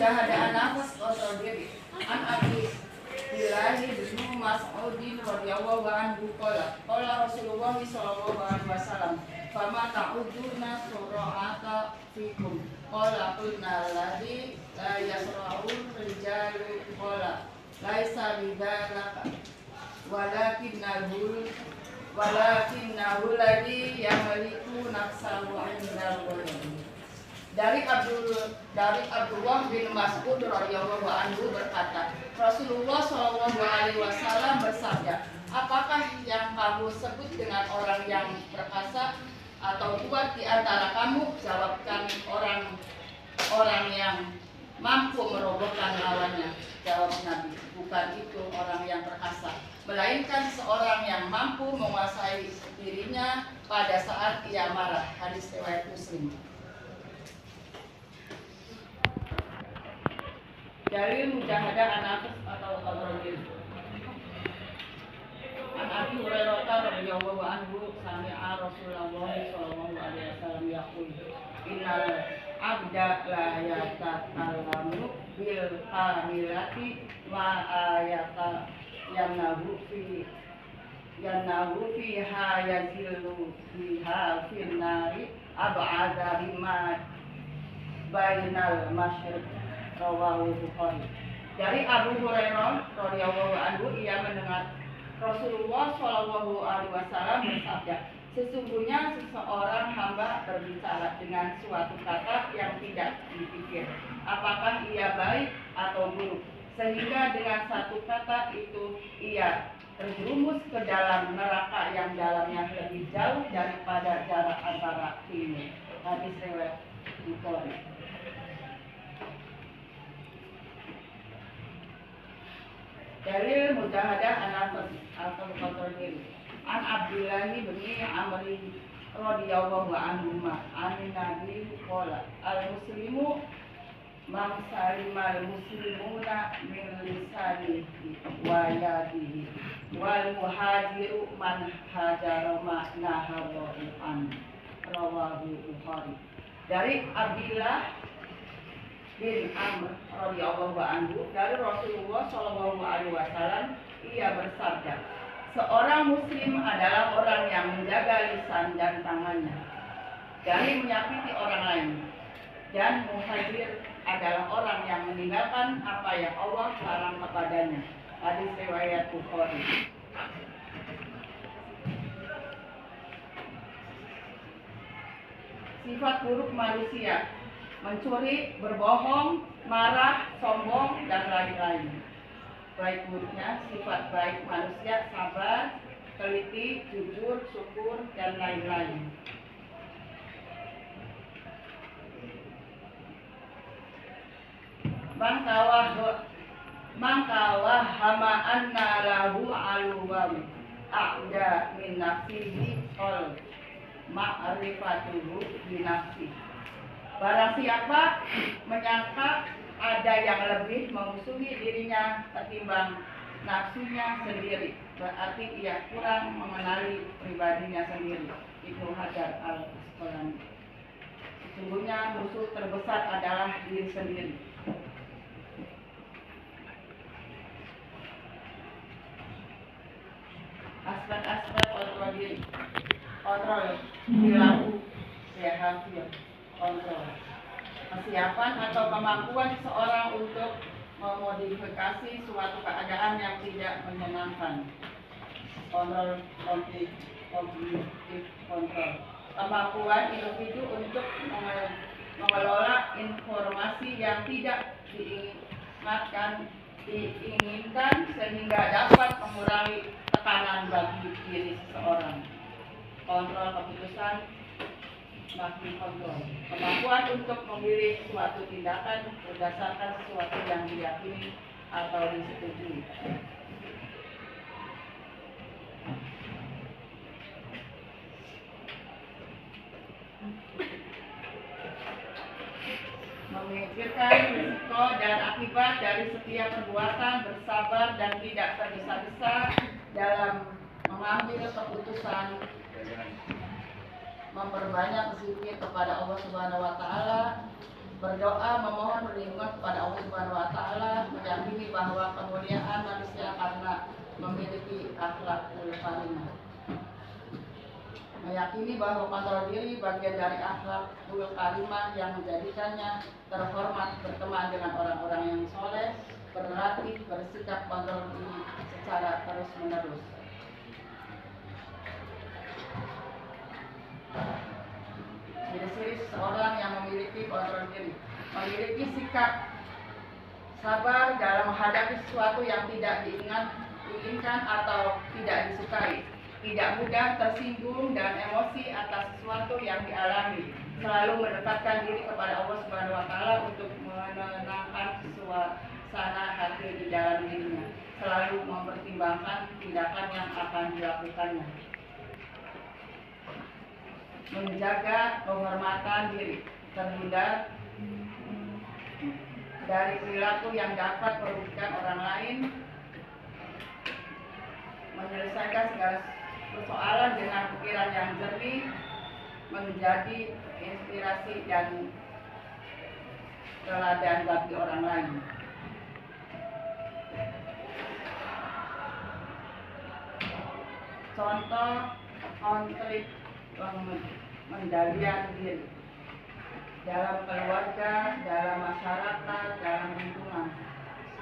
mujahada nafas kontrol diri. An Abi Bilahi bin Mas'udin radhiyallahu anhu qala Rasulullah sallallahu alaihi wasallam fama ta'uduna sura'ata fikum qala qulna alladhi la yasra'ul rijalu qala laisa bidzalika walakinnahu ladhi yamliku nafsahu 'indal ghadab. Dari Abdullah bin Mas'ud radhiyallahu anhu berkata, Rasulullah shallallahu alaihi wasallam bersabda, apakah yang kamu sebut dengan orang yang perkasa atau kuat di antara kamu? Jawabkan orang yang mampu merobohkan lawannya. Jawab Nabi, bukan itu orang yang perkasa, melainkan seorang yang mampu menguasai dirinya pada saat ia marah. Hadis riwayat Muslim. Dari mujahadah an-nafs atau kontrol diri. An Abi Hurairah radhiyallahu anhu sami'a Rasulullah sallallahu alaihi wasallam yaqul innal abda la yatakallamu bil kamilati wa ayata yanahu fiha yazillu fiha fin nari ab'ada bima bainal masyriq. Rawahu Bukhari. Dari Abu Hurairah radhiyallahu anhu, ia mendengar Rasulullah shallallahu alaihi wasallam bersabda, sesungguhnya seseorang hamba berbicara dengan suatu kata yang tidak dipikir apakah ia baik atau buruk, sehingga dengan satu kata itu ia terjerumus ke dalam neraka yang dalamnya lebih jauh daripada jarak antara timur. Hadis riwayat Bukhari. Dalil mujahadah an-nafs atau kontrol diri. An Abdullah bin Amr radhiyallahu anhu anin Nabi qala al-muslimu man salimal muslimuna min lisanihi wa yadihi wal muhajiru man hajara ma naharu an. Rawahu Bukhari. Dari Abdullah bin Amr radhiyallahu anhu, dari Rasulullah shallallahu alaihi wasallam, ia bersabda, seorang muslim adalah orang yang menjaga lisan dan tangannya dari menyakiti orang lain, dan muhajir adalah orang yang meninggalkan apa yang Allah larang kepadanya. Hadis riwayat Bukhari. Sifat buruk manusia: mencuri, berbohong, marah, sombong, dan lain-lain. Baik buruknya, sifat baik manusia: sabar, teliti, jujur, syukur, dan lain-lain. Mangkawah hama anna lahu aluwam a'da min nafsihi ol ma'rifatuhu binafsihi. Barang siapa menyangka ada yang lebih memusuhi dirinya ketimbang nafsunya sendiri, berarti ia kurang mengenali pribadinya sendiri. Ibnu Hajar al-Asqalani. Sesungguhnya musuh terbesar adalah diri sendiri. Aspek-aspek kontrol diri. Kontrol perilaku behavior. Kontrol kesiapan atau kemampuan seseorang untuk memodifikasi suatu keadaan yang tidak menyenangkan. Kontrol kognitif kontrol, kemampuan individu untuk mengelola informasi yang tidak diinginkan sehingga dapat mengurangi tekanan bagi diri seseorang. Kontrol keputusan, kontrol kemampuan untuk memilih suatu tindakan berdasarkan sesuatu yang diyakini atau disetujui. Memikirkan risiko dan akibat dari setiap perbuatan, bersabar dan tidak tergesa-gesa dalam mengambil keputusan, memperbanyak zikir kepada Allah Subhanahu wa taala, berdoa memohon perlindungan kepada Allah Subhanahu wa taala, meyakini bahwa kemuliaan manusia karena memiliki akhlak karimah. Meyakini bahwa kontrol diri bagian dari akhlak karimah yang menjadikannya terhormat berteman dengan orang-orang yang soleh, berlatih bersikap kontrol diri secara terus-menerus. Ciri-ciri seorang yang memiliki kontrol diri: memiliki sikap sabar dalam menghadapi sesuatu yang tidak diinginkan atau tidak disukai, tidak mudah tersinggung dan emosi atas sesuatu yang dialami, selalu mendekatkan diri kepada Allah Subhanahu wa taala untuk menenangkan suasana hati di dalam dirinya, selalu mempertimbangkan tindakan yang akan dilakukannya. Menjaga kehormatan diri, terhindar dari perilaku yang dapat merugikan orang lain, menyelesaikan segala persoalan dengan pikiran yang jernih, menjadi inspirasi dan teladan bagi orang lain. Contoh konflik pengendalian diri dalam keluarga, dalam masyarakat, dalam lingkungan.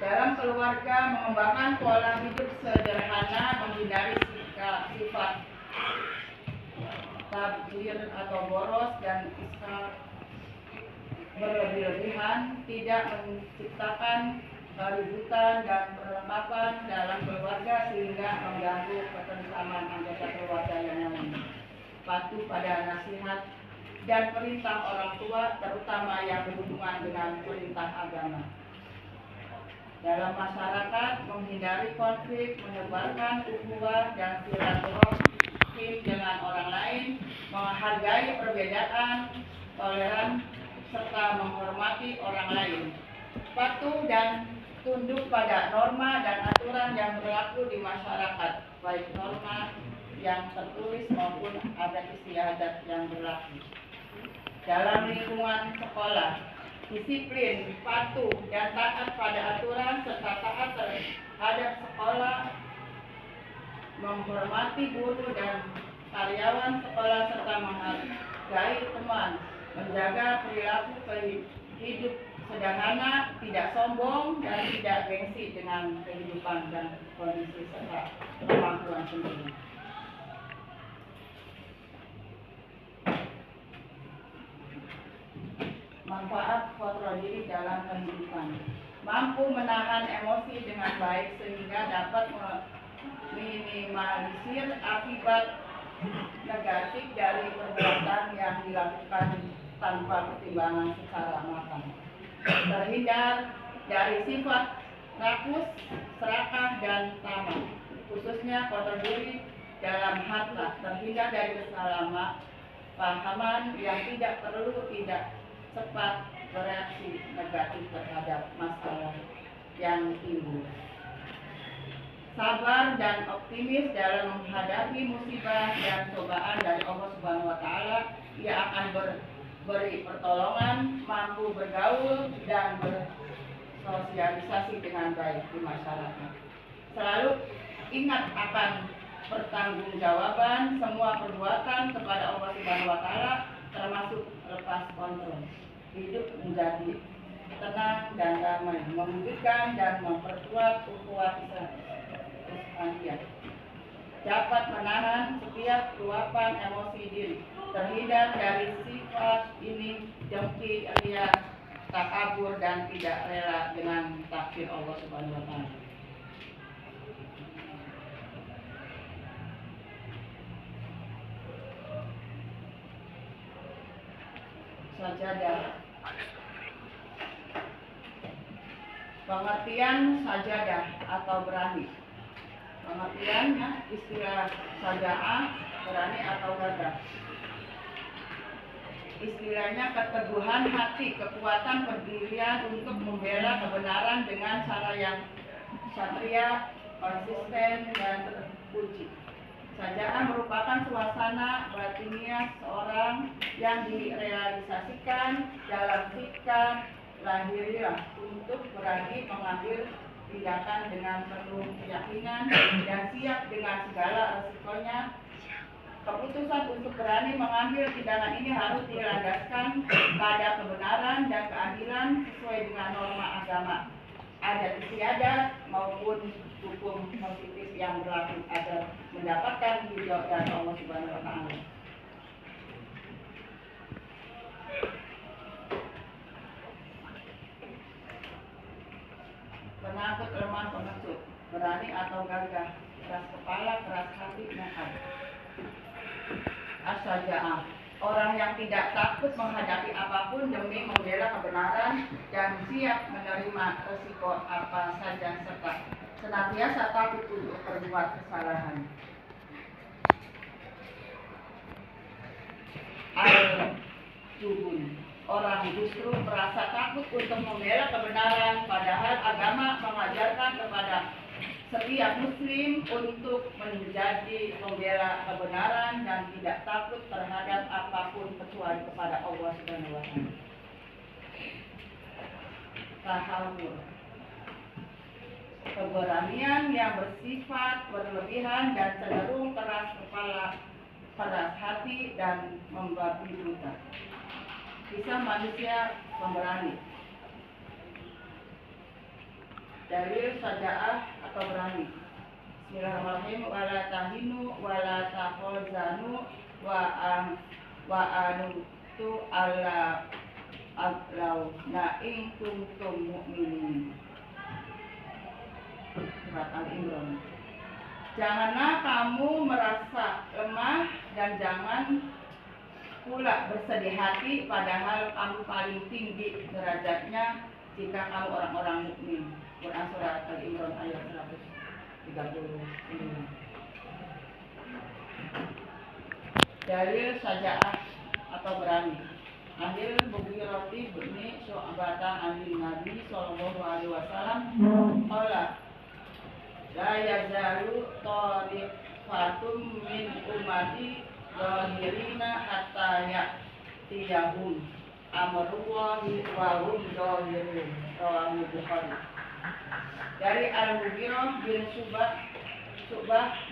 Dalam keluarga, mengembangkan pola hidup sederhana, menghindari sifat tabdzir atau boros dan iskal berlebih-lebihan, tidak menciptakan keributan dan perlengkapan dalam keluarga sehingga mengganggu ketentraman anggota keluarga yang lain. Patuh pada nasihat dan perintah orang tua, terutama yang berhubungan dengan perintah agama. Dalam masyarakat, menghindari konflik, menyebarkan ukhuwah dan silaturahim dengan orang lain, menghargai perbedaan, toleran, serta menghormati orang lain. Patuh dan tunduk pada norma dan aturan yang berlaku di masyarakat, baik norma yang tertulis maupun adat istiadat yang berlaku. Dalam lingkungan sekolah, disiplin, patuh, dan taat pada aturan serta taat terhadap sekolah, menghormati guru dan karyawan sekolah serta menghargai teman, menjaga perilaku hidup sederhana, tidak sombong, dan tidak gengsi dengan kehidupan dan kondisi serta kemampuan sendiri. Manfaat kontrol diri dalam kehidupan: mampu menahan emosi dengan baik sehingga dapat meminimalisir akibat negatif dari perbuatan yang dilakukan tanpa pertimbangan secara matang. Terhindar dari sifat rakus, serakah, dan tamak, khususnya kontrol diri dalam harta. Terhindar dari kesalahpahaman yang tidak perlu, tidak cepat bereaksi negatif terhadap masalah yang timbul. Sabar dan optimis dalam menghadapi musibah dan cobaan dari Allah Subhanahu wa taala. Ia akan beri pertolongan, mampu bergaul dan bersosialisasi dengan baik di masyarakat. Selalu ingat akan pertanggungjawaban semua perbuatan kepada Allah Subhanahu wa taala, termasuk lepas kontrol. Hidup menjadi tenang dan damai, mewujudkan dan memperkuat ukhuwah Islamiyah. Dapat menahan setiap luapan emosi diri, terhindar dari sifat ini, dengki, ria, takabur, dan tidak rela dengan takdir Allah Subhanahu wa taala. Sajadah. Pengertian sajadah atau berani. Pengertiannya istilah saja'ah, berani atau gagah. Istilahnya keteguhan hati, kekuatan pendirian untuk membela kebenaran dengan cara yang satria, konsisten, dan teruji. Saja'ah merupakan suasana batiniah seorang yang direalisasikan dalam sikap lahiriah untuk berani mengambil tindakan dengan penuh keyakinan dan siap dengan segala resikonya. Keputusan untuk berani mengambil tindakan ini harus dilandaskan pada kebenaran dan keadilan sesuai dengan norma agama, adat istiadat maupun hukum positif yang berlaku agar mendapatkan ridho dari Allah Subhanahu wa Ta'ala. Penakut, lemah, pengecut, berani atau gagah, keras kepala, keras hati, nakal. As-Saja'ah, orang yang tidak takut menghadapi apapun demi membela kebenaran dan siap menerima resiko apa saja serta senantiasa takut untuk berbuat kesalahan. Al-Jubun, orang justru merasa takut untuk membela kebenaran, padahal agama mengajarkan kepada setiap muslim untuk menjadi pembela kebenaran dan tidak takut terhadap apapun kecuali kepada Allah Subhanahu wa Ta'ala. Tahawur, keberanian yang bersifat berlebihan dan cenderung keras kepala, keras hati dan membabi buta. Kisah manusia pemberani. Dalil Saja'ah atau berani. Bismillahirrahmanirrahim. Wala tahinu wala tahzanu wa anutu alla aglau na in kuntum mu'minin. Surat Al-Imran. Janganlah kamu merasa lemah dan jangan pula bersedih hati padahal kamu paling tinggi derajatnya jika kamu orang-orang mukmin. Quran Surat Al-Imran ayat 139. Dalil Saja'ah atau berani. Ambil Mughirati bin Syu'bah anil Nabi sallallahu alaihi wasallam qala la yazalu tariqatum min ummati zahirina hatta ya'tiyahum amrullahi wa hum zahirun. Rawahu Bukhari. Dari Al-Mughirah bin Syu'bah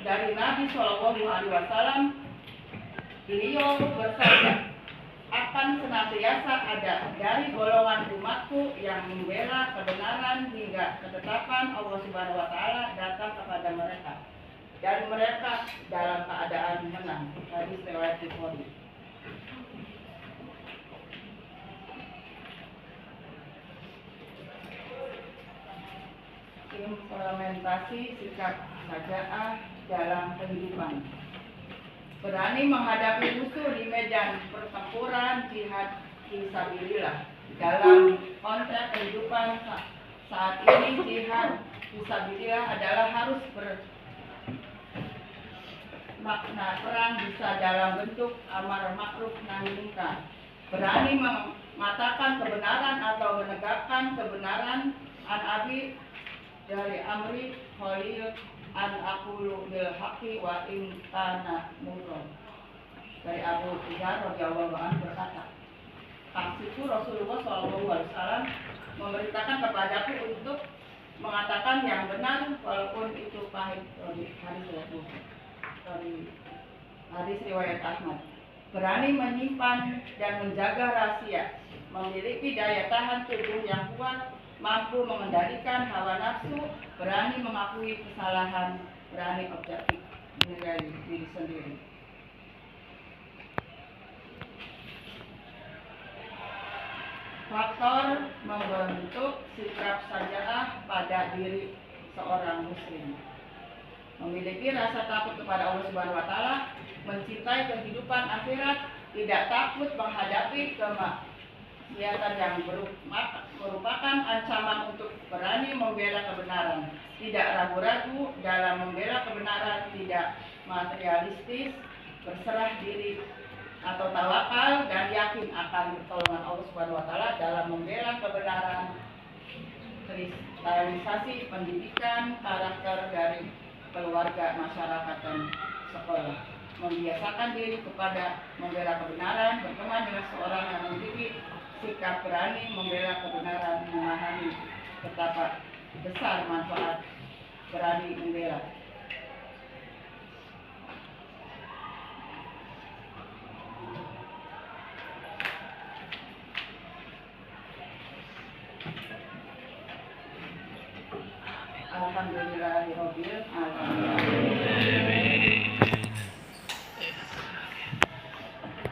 dari Nabi sallallahu alaihi wasallam, beliau bersabda, akan senantiasa ada dari golongan umatku yang membela kebenaran hingga ketetapan Allah Subhanahu wa Ta'ala datang kepada mereka dan mereka dalam keadaan menang. Hadis riwayat Bukhari. Implementasi sikap Saja'ah dalam kehidupan. Berani menghadapi musuh di medan pertempuran jihad fisabilillah. Dalam konteks kehidupan saat ini, jihad fisabilillah adalah harus bermakna perang bisa dalam bentuk amar ma'ruf nahi munkar. Berani mengatakan kebenaran atau menegakkan kebenaran. An Abi dari Amri Khalil an aqulu bil haqqi wa in kana murran. Dari Abu Dzar radhiyallahu anhu berkata, "Itu Rasulullah SAW memerintahkan kepadaku untuk mengatakan yang benar walaupun itu pahit." Hadis riwayat Ahmad. Berani menyimpan dan menjaga rahasia, memiliki daya tahan tubuh yang kuat, mampu mengendalikan hawa nafsu, berani mengakui kesalahan, berani objektif menilai diri sendiri. Faktor membentuk sikap Saja'ah pada diri seorang muslim. Memiliki rasa takut kepada Allah Subhanahu wa Ta'ala, mencintai kehidupan akhirat, tidak takut menghadapi kemaksiatan yang merupakan ancaman untuk berani membela kebenaran, tidak ragu-ragu dalam membela kebenaran, tidak materialistis, berserah diri atau tawakal dan yakin akan pertolongan Allah Subhanahu wa Ta'ala dalam membela kebenaran. Kristalisasi pendidikan karakter dari keluarga, masyarakat dan sekolah, membiasakan diri kepada membela kebenaran, berteman dengan seorang yang memiliki sikap berani membela kebenaran, memahami betapa besar manfaat berani membela. Alhamdulillahirabbil alamin.